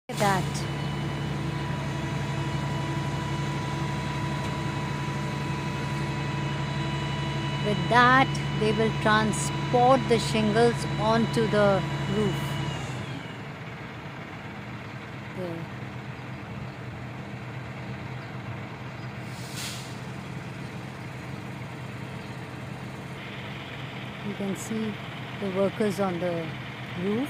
Look at that. With that, they will transport the shingles onto the roof. There. You can see the workers on the roof.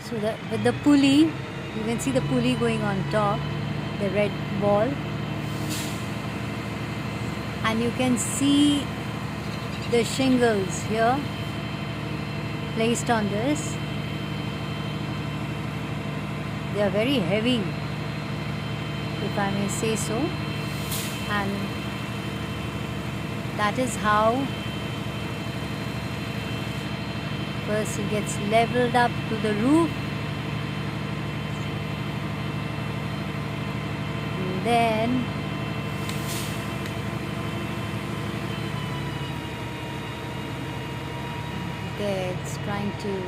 So with the pulley, you can see the pulley going on top, the red ball, and you can see the shingles here placed on this. They are very heavy, if I may say so, and that is how first it gets leveled up to the roof, and then it's trying to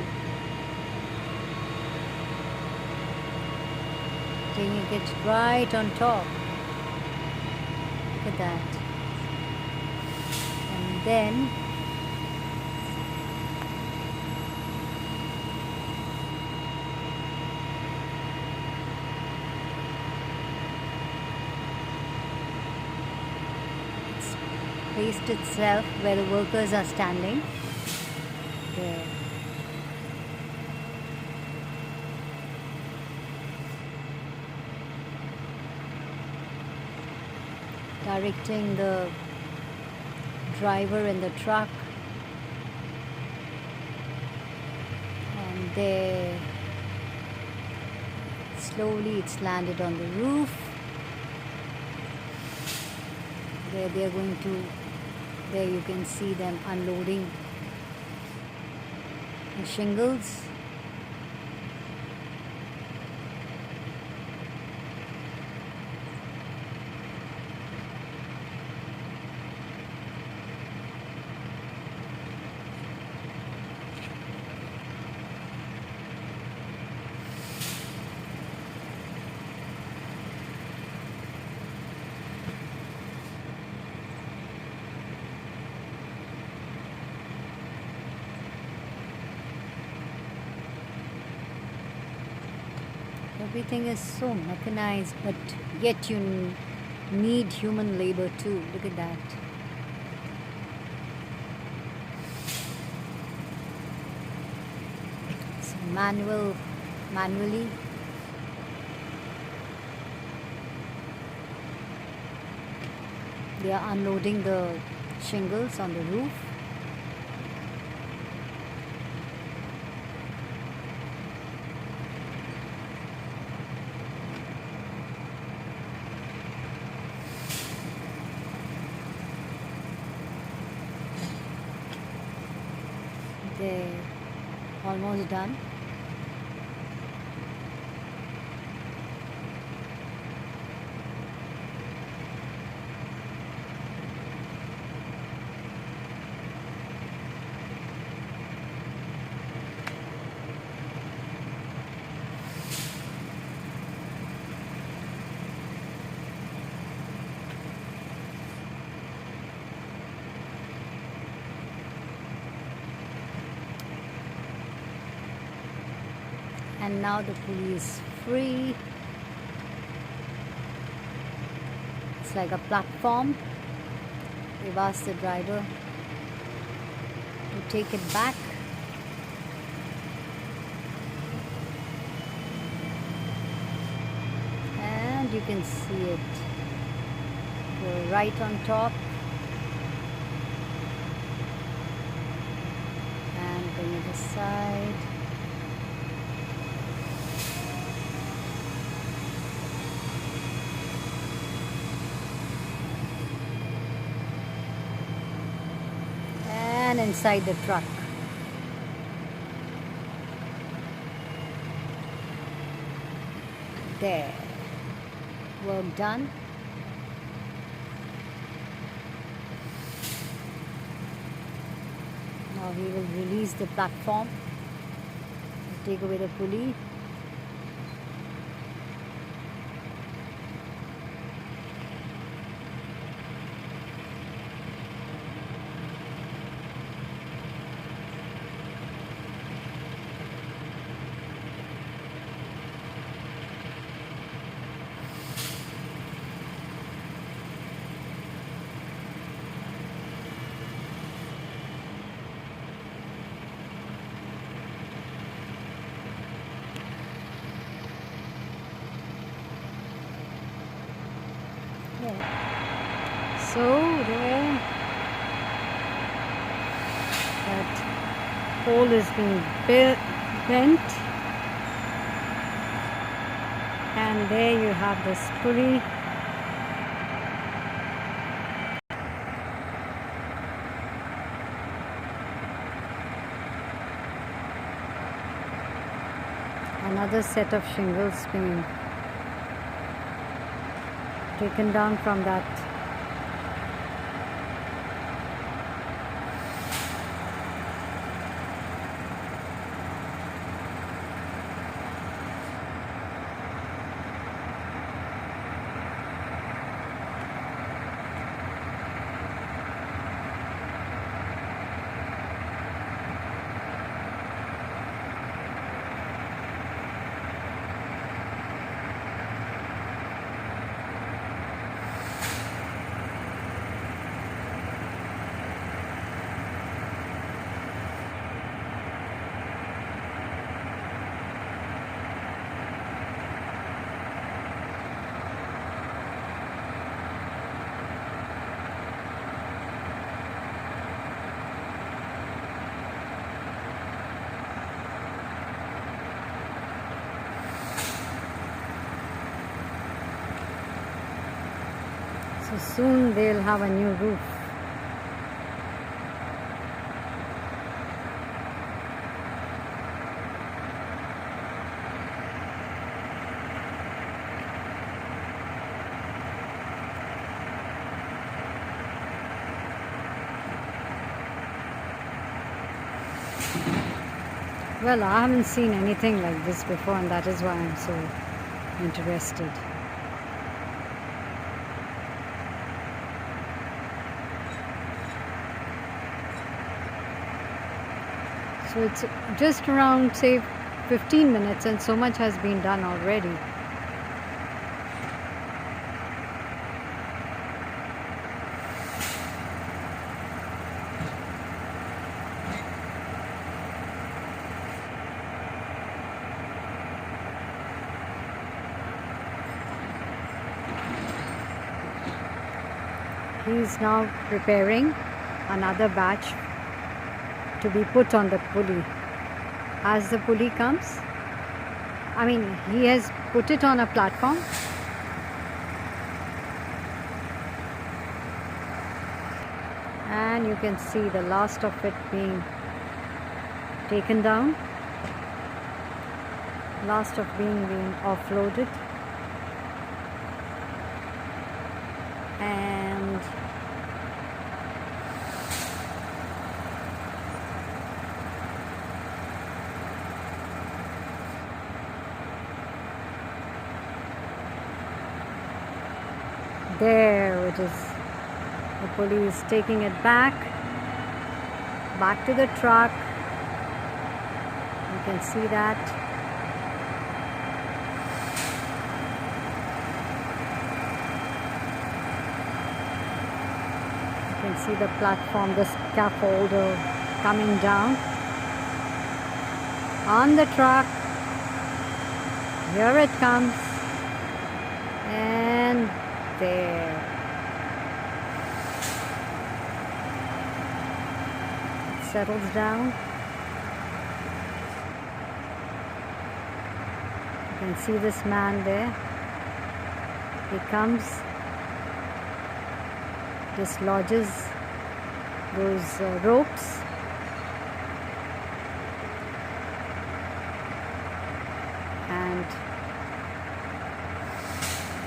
taking it right on top. Look at that. And then it's placed itself where the workers are standing. There. Directing the driver in the truck, and there slowly it's landed on the roof. There they are going to, there you can see them unloading the shingles. Everything is so mechanized, but yet you need human labor too. Look at that. It's manually. They are unloading the shingles on the roof. They're almost done. And now the pulley is free. It's like a platform. We've asked the driver to take it back. And you can see it go right on top. And bring it aside. inside the truck. There. Work done. Now he will release the platform, take away the pulley. So there, that pole is being bent, and there you have this pulley. Another set of shingles being taken down from that. So soon they'll have a new roof. Well, I haven't seen anything like this before, and that is why I'm so interested. So it's just around, say, 15 minutes, and so much has been done already. He's now preparing another batch to be put on the pulley. As the pulley comes, he has put it on a platform. And you can see the last of it being taken down. Last of being offloaded. And there it is. The pulley is taking it back to the truck. You can see that. You can see the platform, the scaffolder coming down on the truck. Here it comes, and there. It settles down. You can see this man there. He comes, dislodges those ropes,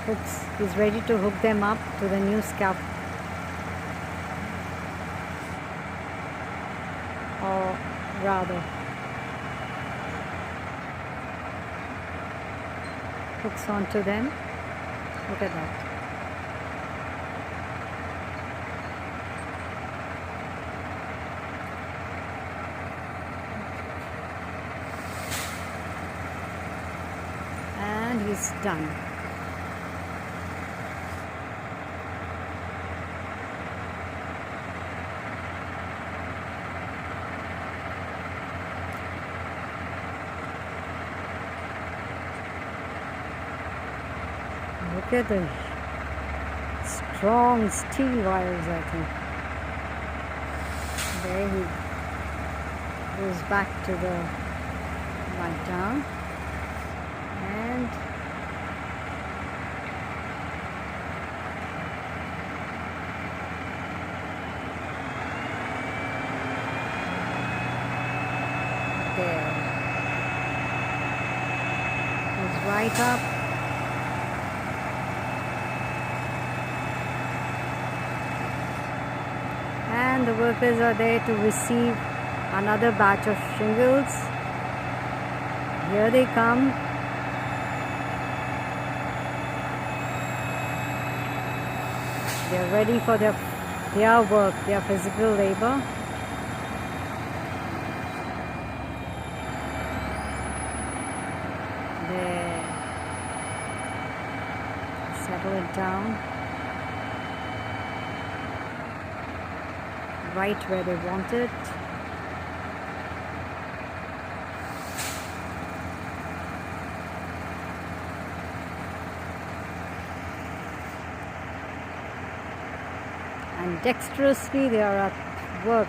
hooks. He's ready to hook them up to the new scaffold, or rather hooks onto them. Look at that. And he's done. Look at the strong steel wires, I think. There he goes back to the right down. And there. Goes right up. And the workers are there to receive another batch of shingles. Here they come. They're ready for their work, their physical labor. There. Settle it down. Right where they want it. And dexterously they are at work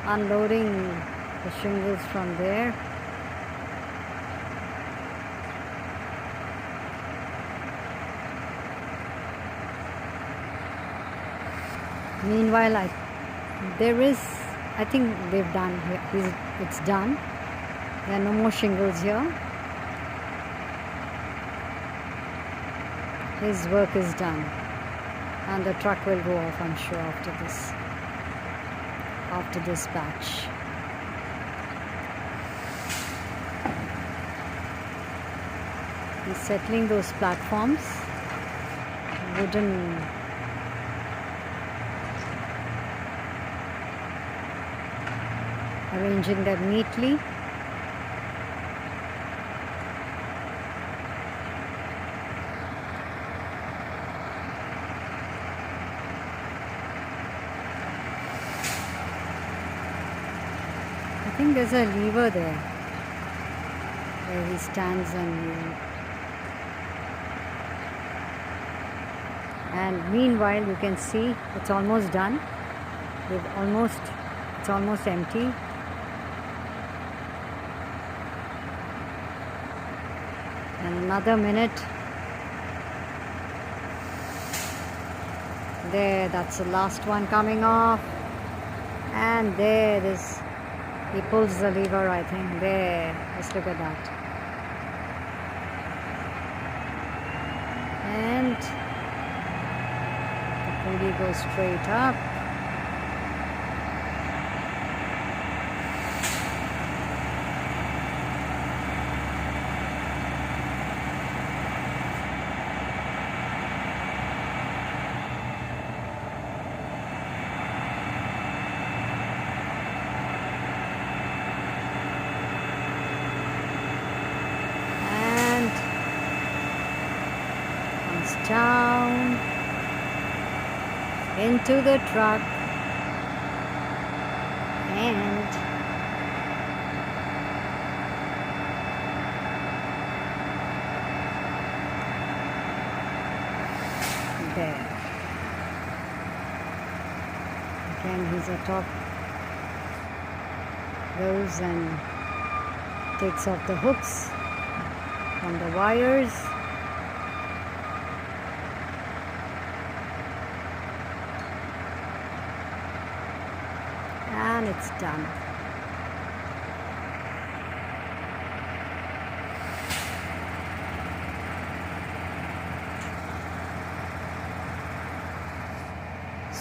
unloading the shingles from there. Meanwhile, I think they've done here. It's done. There are no more shingles here. His work is done. And the truck will go off, I'm sure, after this batch. He's settling those platforms. Wooden arranging them neatly. I think there's a lever there where he stands and meanwhile you can see it's almost done. It's almost empty. And another minute. There, that's the last one coming off. And there it is. He pulls the lever, I think. There, just look at that. And the pulley goes straight up. Down into the truck and there. Again, he's atop those and takes off the hooks from the wires. And it's done.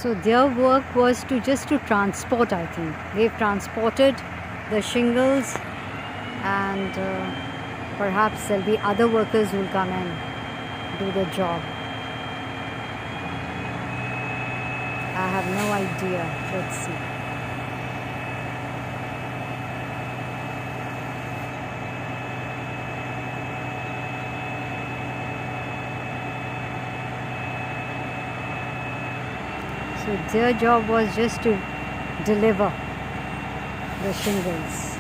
So their work was just to transport, I think. They've transported the shingles, and perhaps there'll be other workers who'll come and do the job. I have no idea. Let's see. So their job was just to deliver the shingles.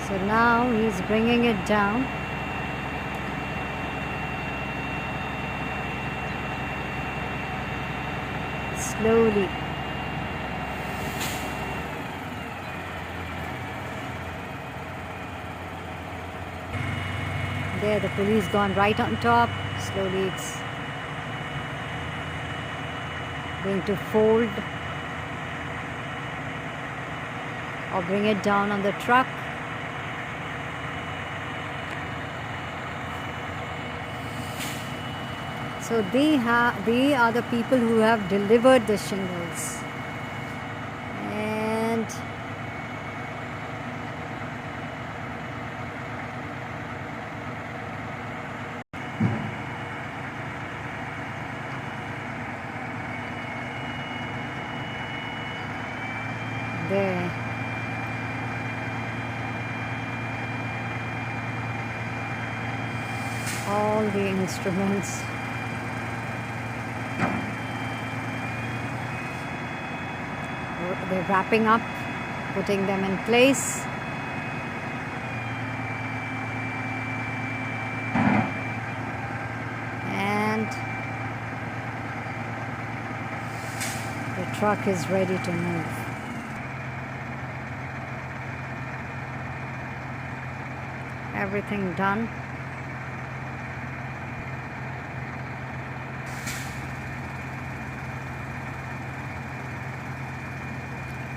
So now he's bringing it down. Slowly. There, the pulley's gone right on top. Slowly it's going to fold or bring it down on the truck. So they are the people who have delivered the shingles. And there. All the instruments. They're wrapping up, putting them in place. And the truck is ready to move. Everything done.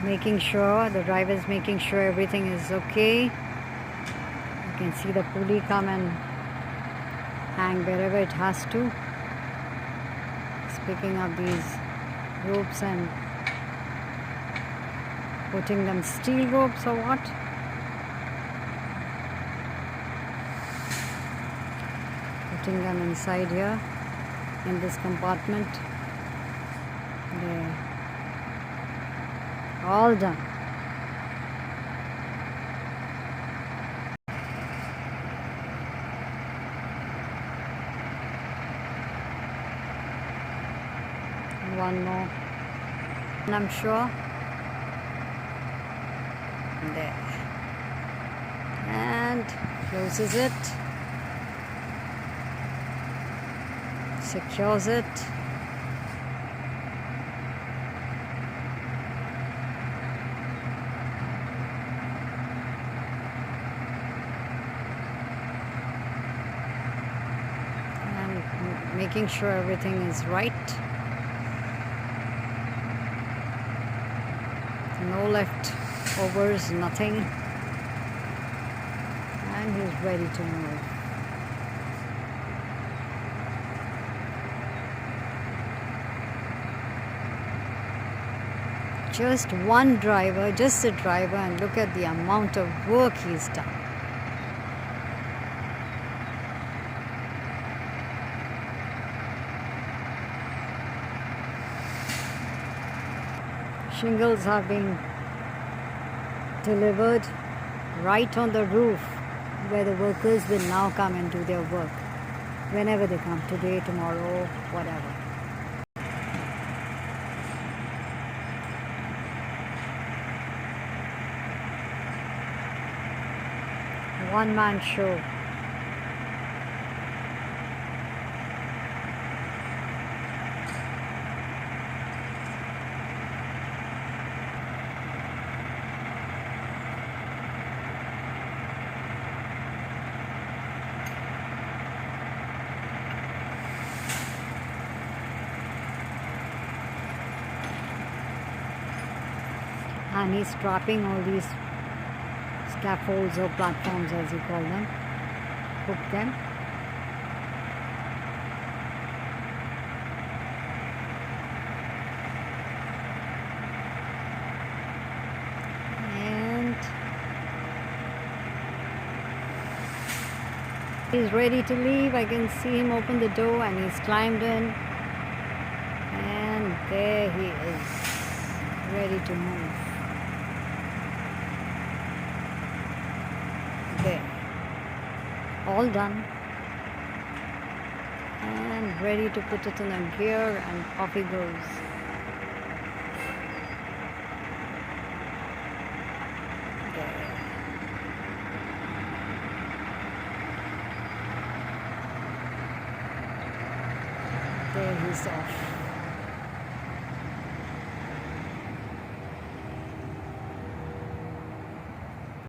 Making sure, the driver is making sure everything is okay. You can see the pulley come and hang wherever it has to. It's picking up these ropes and putting them steel ropes or what? Putting them inside here in this compartment. There. All done. One more. And I'm sure. There. And closes it. Secures it. Making sure everything is right. No leftovers, nothing. And he's ready to move. Just one driver, just a driver, and look at the amount of work he's done. Shingles are being delivered right on the roof, where the workers will now come and do their work whenever they come, today, tomorrow, whatever. One-man show. And he's strapping all these scaffolds or platforms, as you call them, hook them, He's ready to leave. I can see him open the door and he's climbed in. And there he is, ready to move. There. All done. And ready to put it in a gear, and off he goes. There he's off.